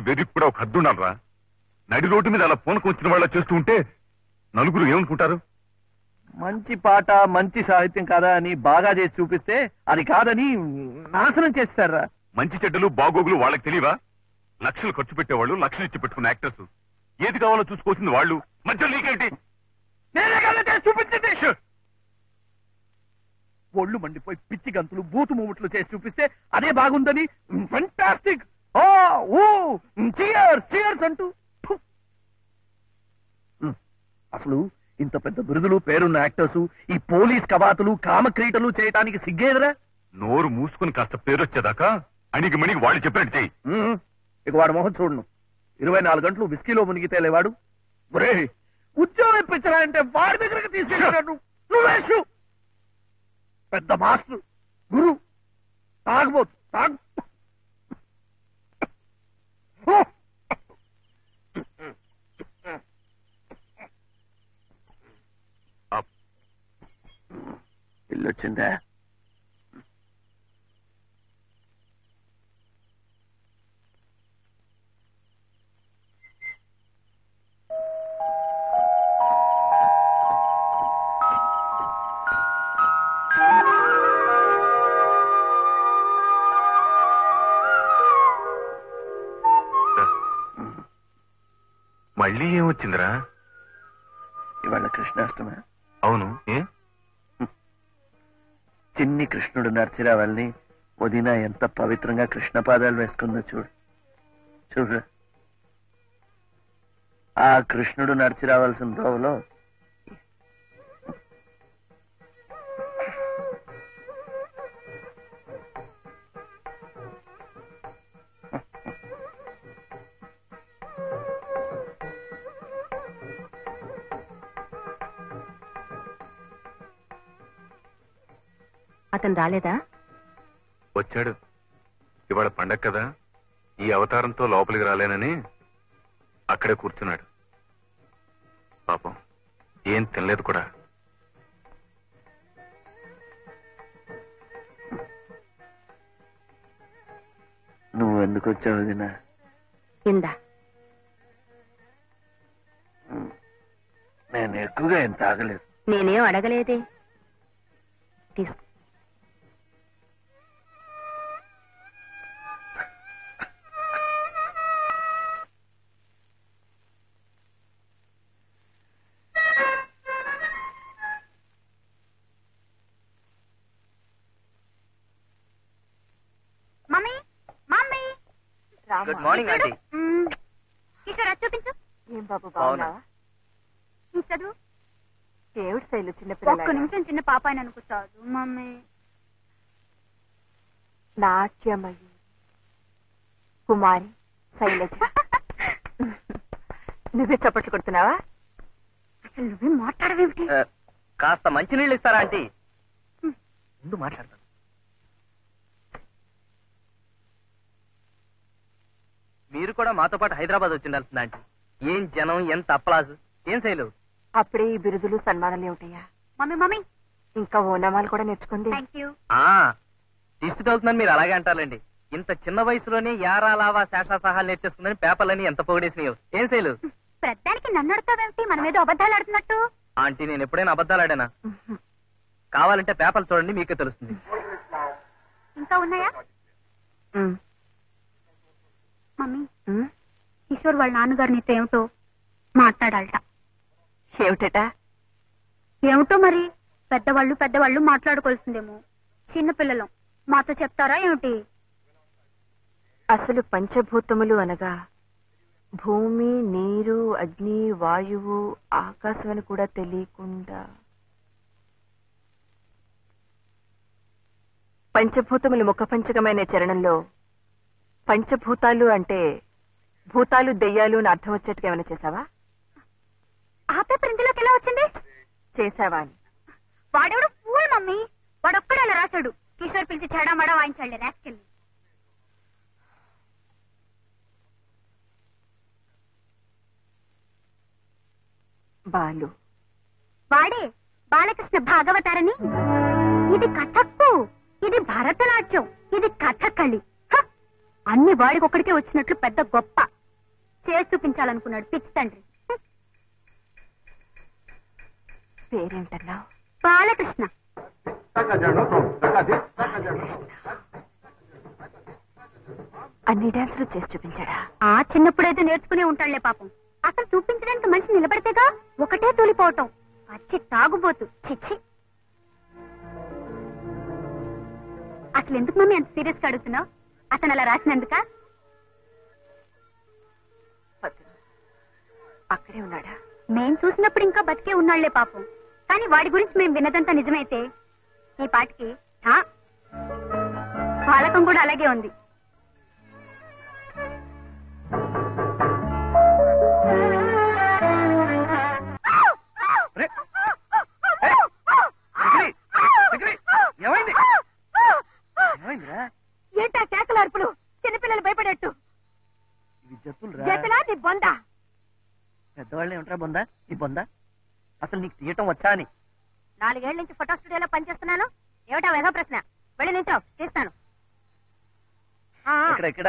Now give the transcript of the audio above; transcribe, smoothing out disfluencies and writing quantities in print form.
వెర్రికి కూడా ఒక హద్దు ఉండాలరా. నడి రోడ్డు మీద అలా పూనకు వచ్చిన వాళ్ళ చేస్తూ ఉంటే నలుగురు ఏమనుకుంటారు? మంచి పాట మంచి సాహిత్యం కాదా అని బాగా చేసి చూపిస్తే అది కాదని నాశనం చేస్తారా. మంచి చెడ్డలు బాగోగులు వాళ్ళకి తెలియవా? లక్షలు ఖర్చు పెట్టేవాళ్ళు లక్షలు ఇచ్చి పెట్టుకున్న యాక్టర్స్. ఏది కావాలో చూసుకోవాల్సింది వాళ్ళు. మధ్యలో నీకేంటి? నేనే కదా చేసి చూపించండి. ఒళ్ళు మండిపోయి పిచ్చి గంతులు బూతు మూముట్లు చేసి చూపిస్తే అదే బాగుందని ఫెంటాస్టిక్ చీయర్స్ అంటూ అసలు ఇంత పెద్ద బిరుదులు పేరున్న యాక్టర్స్ ఈ పోలీస్ కవాతులు కామక్రీటలు చేయటానికి సిగ్గేదరా? నోరు మూసుకుని కాస్త పేరొచ్చేదాకా అణిగి మణిగి వాళ్ళు చెప్పినట్టు చెయ్యి. ఇక వాడు మొహం చూడను. 24 గంటలు విస్కీలో మునిగితే లేవాడు. ఒరే ఉద్యోగం ఇప్పించరా అంటే వాడి దగ్గరికి తీసుకెళ్ళాడు. నువ్వేసు పెద్ద మాస్టర్ గురు తాగబోతు తాగు. ఇల్లొచ్చిందా? మళ్ళీ ఏమొచ్చిందిరా? ఇవాళ కృష్ణాష్టమి. అవును, ఏ చిన్ని కృష్ణుడు నర్చిరావాలని వదిన ఎంత పవిత్రంగా కృష్ణ పాదాలు వేసుకుందో చూడు. చూడు ఆ కృష్ణుడు నడిచి రావాల్సిన దోవలో అతను రాలేదా? వచ్చాడు. ఇవాళ పండగ కదా, ఈ అవతారంతో లోపలికి రాలేనని అక్కడే కూర్చున్నాడు. పాపం ఏం తినలేదు కూడా. నువ్వు ఎందుకు వచ్చావు వదినా? కింద నేను ఎక్కువగా ఏం తాగలేదు. నేనేం అడగలేదే. తీసుకో. Good morning aunty. కిషోర్ చూపించు. ఏం బాబు బాగున్నావా? చదువు. ఏమిటి శైలు చిన్నపిల్ల? ఒక్క నిమిషం చిన్న పాప అని అనుకుంటాడు మమ్మీ. నాట్యమయ్యి కుమారి శైలజ. నువ్వే చప్పట్లు కొడుతున్నావా? అసలు నువ్వే మాట్లాడవేమిటి? కాస్త మంచినీళ్ళు ఇస్తారా ఆంటీ? ముందు మాట్లాడతాను. మీరు కూడా మాతో పాటు హైదరాబాద్ వచ్చిండాల్సింది ఆంటీ. ఏం జనం, ఎంత అప్పలాజు. ఏం శైలు అప్పుడే ఈ బిరుదులు సన్మానాలు ఏమిటయ్యా? మమ్మీ మమ్మీ ఇంకా ఓనమాలు కూడా నేర్చుకుంది. దిష్టి తగులుతుందని మీరు అలాగే అంటారండి. ఇంత చిన్న వయసులోనే యారా లావా శేషా సహాలు నేర్చేస్తుందని పేపర్లని ఎంత పొగిడేసినాయో. ఏం శైలు పెద్దానికి నన్ను అడతావేమిటి? మన మీద అబద్ధాలు ఆడుతున్నట్టు. ఆంటీ నేను ఎప్పుడైనా అబద్ధాలు ఆడానా? కావాలంటే పేపర్లు చూడండి, మీకే తెలుస్తుంది. ఇంకా ఉన్నాయా మమ్మీ? కిషోర్ వాళ్ళ నాన్నగారు నీతో ఏమిటో మాట్లాడాలట. ఏమిటట? ఏమిటో మరి. పెద్దవాళ్ళు మాట్లాడుకోవాల్సిందేమో. చిన్నపిల్లలు మాతో చెప్తారా ఏమిటి? అసలు పంచభూతములు అనగా భూమి, నీరు, అగ్ని, వాయువు, ఆకాశం అని కూడా తెలియకుండా పంచభూతములు ముఖపంచకమైన చరణంలో పంచభూతాలు అంటే భూతాలు దెయ్యాలు అని అర్థం వచ్చేట్టుగా ఏమైనా చేసావా? ఆ పేపర్ ఇందులోకి ఎలా వచ్చింది? చేసావా అని. వాడెవడు ఫూల్ మమ్మీ. వాడొక్కడే అలా రాశాడు. కిషోర్ పిలిచి చెడామడా వాయించాడు రాస్కెళ్ళి. బాలు వాడే బాలకృష్ణ భాగవతారని. ఇది కథక్కు, ఇది భరతనాట్యం, ఇది కథకళి. అన్ని వాడికొక్కడికే వచ్చినట్లు పెద్ద గొప్ప చేసి చూపించాలనుకున్నాడు పిచ్చి తండ్రి. పేరేంటన్నావు? బాలకృష్ణ. అన్ని డాన్సులు చేసి చూపించాడా? ఆ చిన్నప్పుడైతే నేర్చుకునే ఉంటాడులే పాపం. అసలు చూపించడానికి మనిషి నిలబడితేగా ఒకటే తూలిపోవటం. పచ్చి తాగుబోతు. చిచ్చి. అసలు ఎందుకు మమ్మీ అంత సీరియస్ గా అడుగుతున్నావు? అతను అలా రాసినందుక? అక్కడే ఉన్నాడా? మేం చూసినప్పుడు ఇంకా బతికే ఉన్నాళ్లే పాపం. కానీ వాడి గురించి మేం విన్నదంతా నిజమైతే ఈ పాటికి బాలకం కూడా అలాగే ఉంది. ఏంటా కేకల అరుపులు? చిన్నపిల్లలు భయపడేట్టు. జతలా నీ బొందా? పెద్దవాళ్ళు ఏమంటారా బొందా? నీ బొందా అసలు నీకు తీయటం వచ్చా అని? 4 ఏళ్ల నుంచి ఫోటో స్టూడియోలో పనిచేస్తున్నాను. ఏమిటా వేధో ప్రశ్న? వెళ్ళి నించో తీస్తాను. ఇక్కడ